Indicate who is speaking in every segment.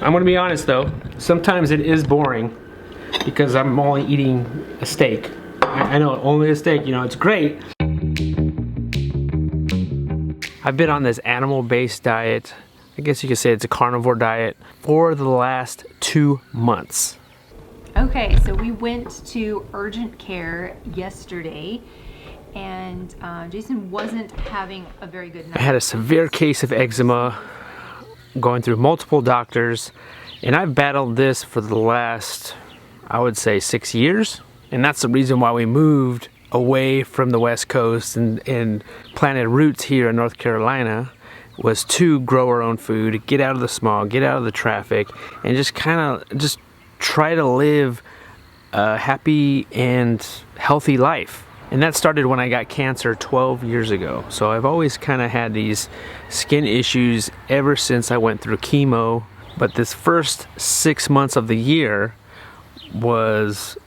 Speaker 1: I'm gonna be honest though, sometimes it is boring because I'm only eating a steak. I know, only a steak, you know, it's great. I've been on this animal-based diet, I guess you could say it's a carnivore diet, for the last 2 months.
Speaker 2: Okay, so we went to urgent care yesterday, and Jason wasn't having a very good night.
Speaker 1: I had a severe case of eczema, going through multiple doctors, and I've battled this for the last, I would say, 6 years. And that's the reason why we moved away from the West Coast and planted roots here in North Carolina, was to grow our own food, get out of the smog, get out of the traffic, and just kind of try to live a happy and healthy life. And that started when I got cancer 12 years ago. So I've always kind of had these skin issues ever since I went through chemo. But this first 6 months of the year was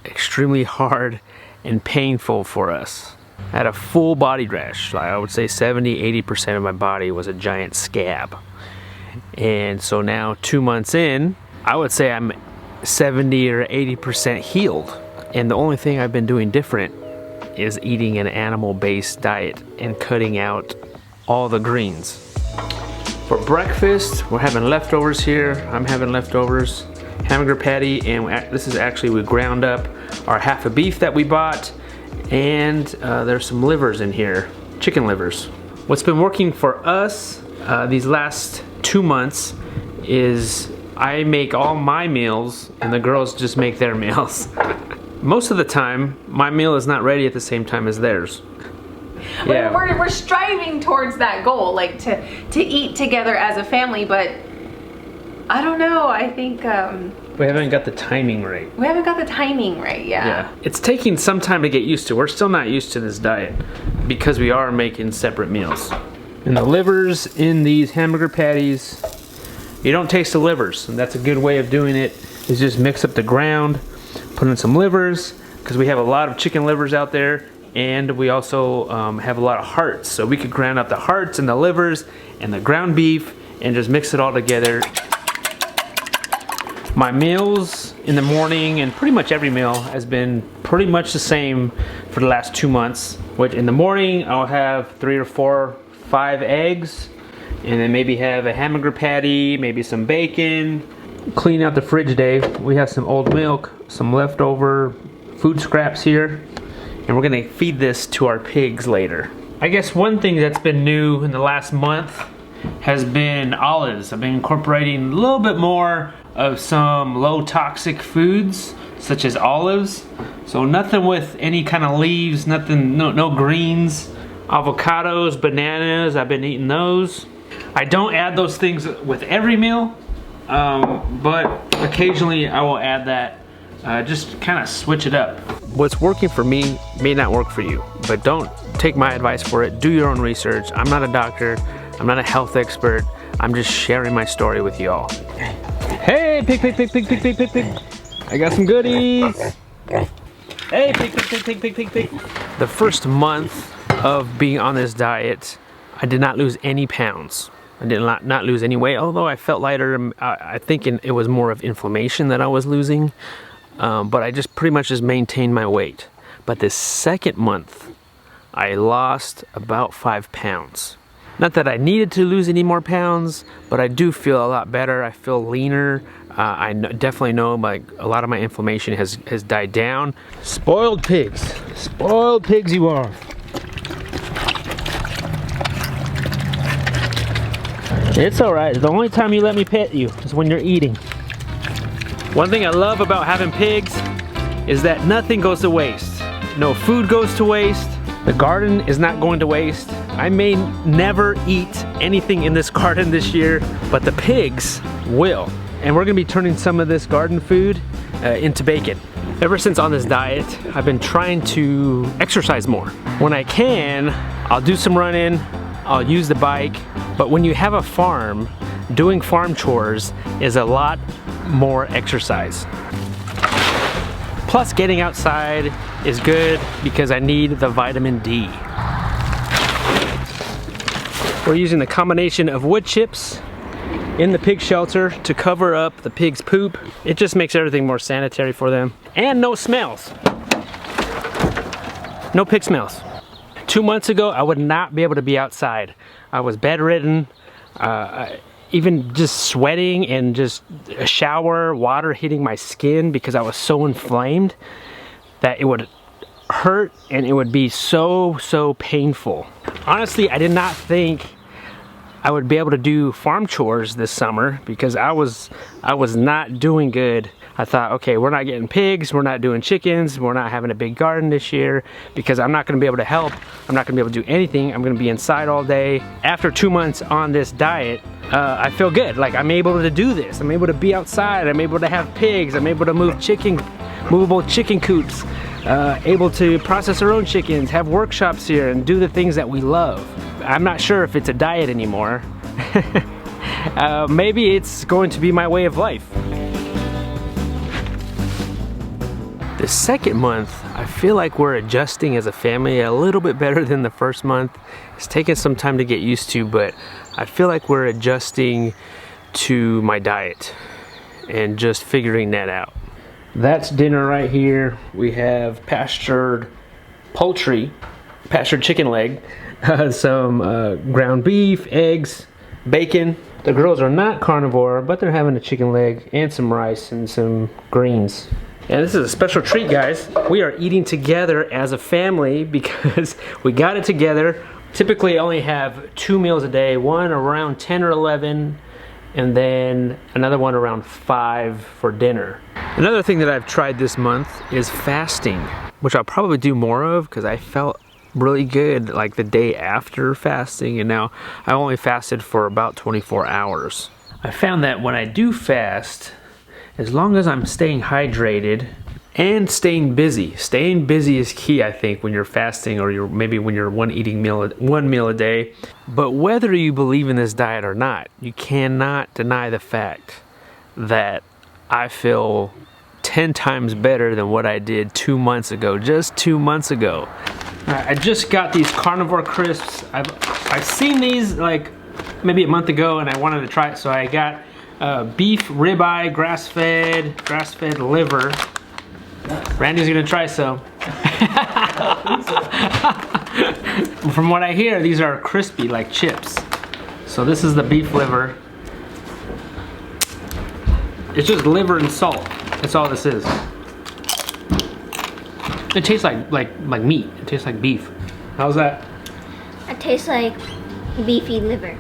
Speaker 1: extremely hard and painful for us. I had a full body rash. Like I would say 70-80% of my body was a giant scab. And so now 2 months in, I would say I'm 70 or 80% healed. And the only thing I've been doing different is eating an animal-based diet and cutting out all the greens. For breakfast, we're having leftovers here. I'm having leftovers, hamburger patty, and this is actually, we ground up our half a beef that we bought, and there's some livers in here, chicken livers. What's been working for us these last 2 months is I make all my meals and the girls just make their meals. Most of the time, my meal is not ready at the same time as theirs.
Speaker 2: Yeah. We're striving towards that goal, like to eat together as a family, but I don't know, I think...
Speaker 1: we haven't got the timing right.
Speaker 2: We haven't got the timing right, yeah.
Speaker 1: It's taking some time to get used to. We're still not used to this diet because we are making separate meals. And the livers in these hamburger patties, you don't taste the livers, and that's a good way of doing it, is just mix up the ground, put in some livers, because we have a lot of chicken livers out there, and we also have a lot of hearts. So we could ground up the hearts and the livers and the ground beef and just mix it all together. My meals in the morning, and pretty much every meal, has been pretty much the same for the last 2 months. Which in the morning, I'll have 3 or 4, 5 eggs, and then maybe have a hamburger patty, maybe some bacon. Clean out the fridge day. We have some old milk, some leftover food scraps here, and we're gonna feed this to our pigs later. I guess one thing that's been new in the last month has been olives. I've been incorporating a little bit more of some low toxic foods such as olives. So nothing with any kind of leaves, nothing, no greens. Avocados, bananas, I've been eating those. I don't add those things with every meal, but occasionally I will add that. Just kind of switch it up. What's working for me may not work for you, but don't take my advice for it. Do your own research. I'm not a doctor. I'm not a health expert. I'm just sharing my story with you all. Hey, pig, pig, pig, pig, pig, pig, pig, pig. I got some goodies. Hey, pig, pig, pig, pig, pig, pig, pig. The first month of being on this diet, I did not lose any pounds. I did not lose any weight, although I felt lighter. I think it was more of inflammation that I was losing. But I just pretty much just maintained my weight. But this second month, I lost about 5 pounds. Not that I needed to lose any more pounds, but I do feel a lot better. I feel leaner. I definitely know like a lot of my inflammation has died down. Spoiled pigs you are. It's all right. The only time you let me pet you is when you're eating. One thing I love about having pigs is that nothing goes to waste. No food goes to waste. The garden is not going to waste. I may never eat anything in this garden this year, but the pigs will. And we're gonna be turning some of this garden food into bacon. Ever since on this diet, I've been trying to exercise more. When I can, I'll do some running, I'll use the bike, but when you have a farm, doing farm chores is a lot more exercise. Plus getting outside is good because I need the vitamin D. We're using the combination of wood chips in the pig shelter to cover up the pig's poop. It just makes everything more sanitary for them. And no smells. No pig smells. 2 months ago, I would not be able to be outside. I was bedridden, even just sweating and just a shower, water hitting my skin because I was so inflamed that it would hurt and it would be so painful. Honestly, I did not think I would be able to do farm chores this summer because I was not doing good. I thought, okay, we're not getting pigs, we're not doing chickens, we're not having a big garden this year because I'm not gonna be able to help. I'm not gonna be able to do anything. I'm gonna be inside all day. After 2 months on this diet, I feel good. Like I'm able to do this. I'm able to be outside. I'm able to have pigs. I'm able to move movable chicken coops. Able to process our own chickens, have workshops here, and do the things that we love. I'm not sure if it's a diet anymore. Maybe it's going to be my way of life. The second month, I feel like we're adjusting as a family a little bit better than the first month. It's taken some time to get used to, but I feel like we're adjusting to my diet and just figuring that out. That's dinner right here. We have pastured poultry, pastured chicken leg, some ground beef, eggs, bacon. The girls are not carnivore, but they're having a chicken leg and some rice and some greens. And this is a special treat, guys. We are eating together as a family because we got it together. Typically only have 2 meals a day, one around 10 or 11, and then another one around 5 for dinner. Another thing that I've tried this month is fasting, which I'll probably do more of because I felt really good like the day after fasting, and now I only fasted for about 24 hours. I found that when I do fast, as long as I'm staying hydrated and staying busy is key, I think, when you're fasting or maybe when you're one meal a day. But whether you believe in this diet or not, you cannot deny the fact that I feel 10 times better than what I did 2 months ago, just 2 months ago. I just got these Carnivore crisps. I've seen these like maybe a month ago and I wanted to try it, so I got beef ribeye, grass-fed liver. Randy's gonna try some. From what I hear, these are crispy like chips. So this is the beef liver. It's just liver and salt. That's all this is. It tastes like meat. It tastes like beef. How's that?
Speaker 3: It tastes like beefy liver.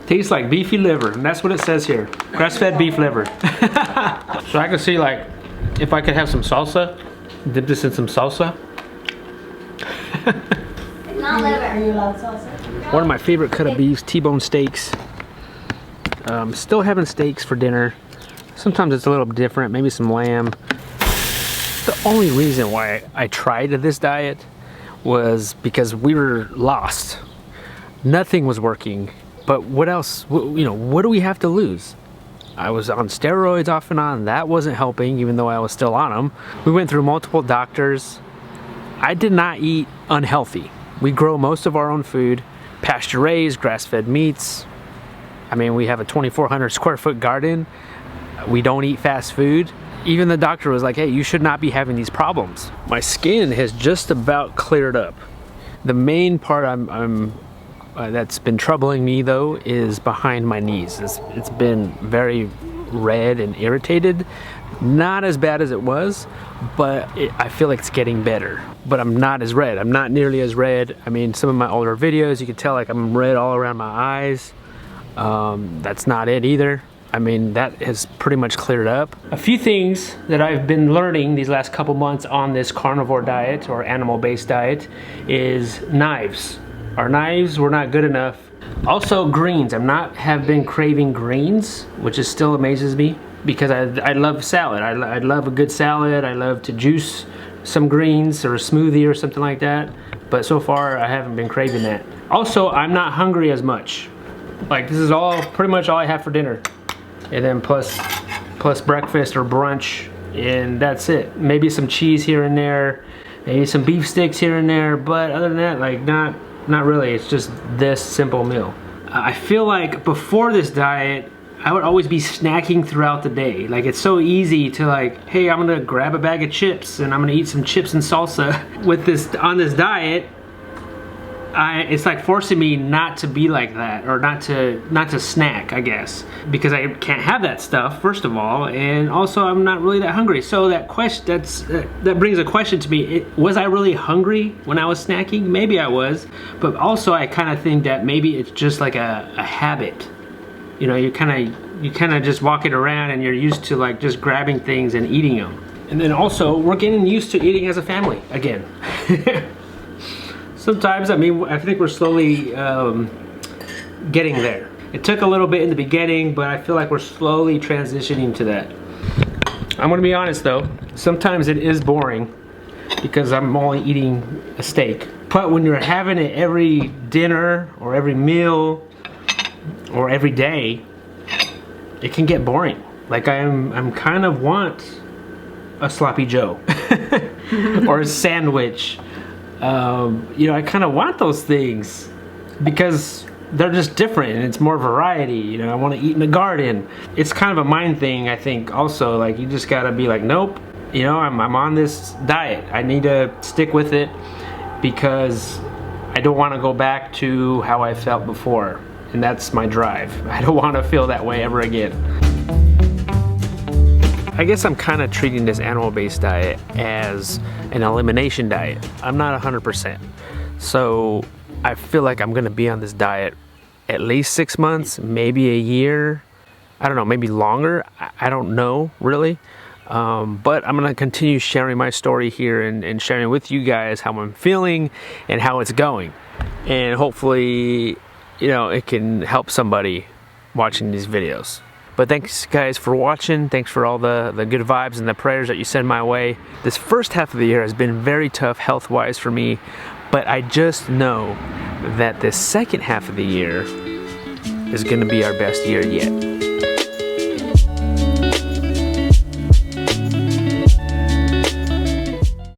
Speaker 1: Tastes like beefy liver, and that's what it says here. Grass-fed beef liver. So I can see, like, if I could have some salsa, dip this in some salsa.
Speaker 3: Not liver.
Speaker 4: Are you allowed salsa?
Speaker 1: One of my favorite cut of beefs, T-bone steaks. Still having steaks for dinner. Sometimes it's a little different, maybe some lamb. The only reason why I tried this diet was because we were lost. Nothing was working. But what else, what do we have to lose? I was on steroids off and on. That wasn't helping, even though I was still on them. We went through multiple doctors. I did not eat unhealthy. We grow most of our own food, pasture raised, grass-fed meats. I mean, we have a 2,400 square foot garden. We don't eat fast food. Even the doctor was like, hey, you should not be having these problems. My skin has just about cleared up. The main part that's been troubling me though is behind my knees. It's been very red and irritated. Not as bad as it was, but I feel like it's getting better. But I'm not as red. I'm not nearly as red. I mean, some of my older videos, you can tell like I'm red all around my eyes. That's not it either. I mean, that has pretty much cleared up. A few things that I've been learning these last couple months on this carnivore diet or animal-based diet is knives. Our knives were not good enough. Also greens. have been craving greens, which is still amazes me because I love salad. I love a good salad. I love to juice some greens or a smoothie or something like that. But so far I haven't been craving that. Also, I'm not hungry as much. Like this is pretty much all I have for dinner. And then plus breakfast or brunch, and that's it. Maybe some cheese here and there, maybe some beef sticks here and there, but other than that, like not really. It's just this simple meal. I feel like before this diet, I would always be snacking throughout the day. Like, it's so easy to like, hey, I'm gonna grab a bag of chips and I'm gonna eat some chips and salsa. With this, on this diet, it's like forcing me not to be like that, or not to snack, I guess, because I can't have that stuff, first of all, and also I'm not really that hungry. So that brings a question to me. Was I really hungry when I was snacking? Maybe I was, but also I kind of think that maybe it's just like a habit. You know, you kind of just walking around and you're used to like just grabbing things and eating them. And then also we're getting used to eating as a family again. Sometimes, I mean, I think we're slowly getting there. It took a little bit in the beginning, but I feel like we're slowly transitioning to that. I'm gonna be honest though, sometimes it is boring because I'm only eating a steak. But when you're having it every dinner or every meal or every day, it can get boring. Like I'm kind of want a sloppy Joe or a sandwich. You know, I kind of want those things because they're just different and it's more variety. You know, I want to eat in the garden. It's kind of a mind thing, I think, also. Like, you just gotta be like, nope, you know, I'm on this diet. I need to stick with it because I don't want to go back to how I felt before. And that's my drive. I don't want to feel that way ever again. I guess I'm kind of treating this animal-based diet as an elimination diet. I'm not 100%. So I feel like I'm gonna be on this diet at least 6 months, maybe a year. I don't know, maybe longer. I don't know, really. But I'm gonna continue sharing my story here and sharing with you guys how I'm feeling and how it's going. And hopefully, you know, it can help somebody watching these videos. But thanks guys for watching. Thanks for all the good vibes and the prayers that you send my way. This first half of the year has been very tough health-wise for me, but I just know that this second half of the year is gonna be our best year yet.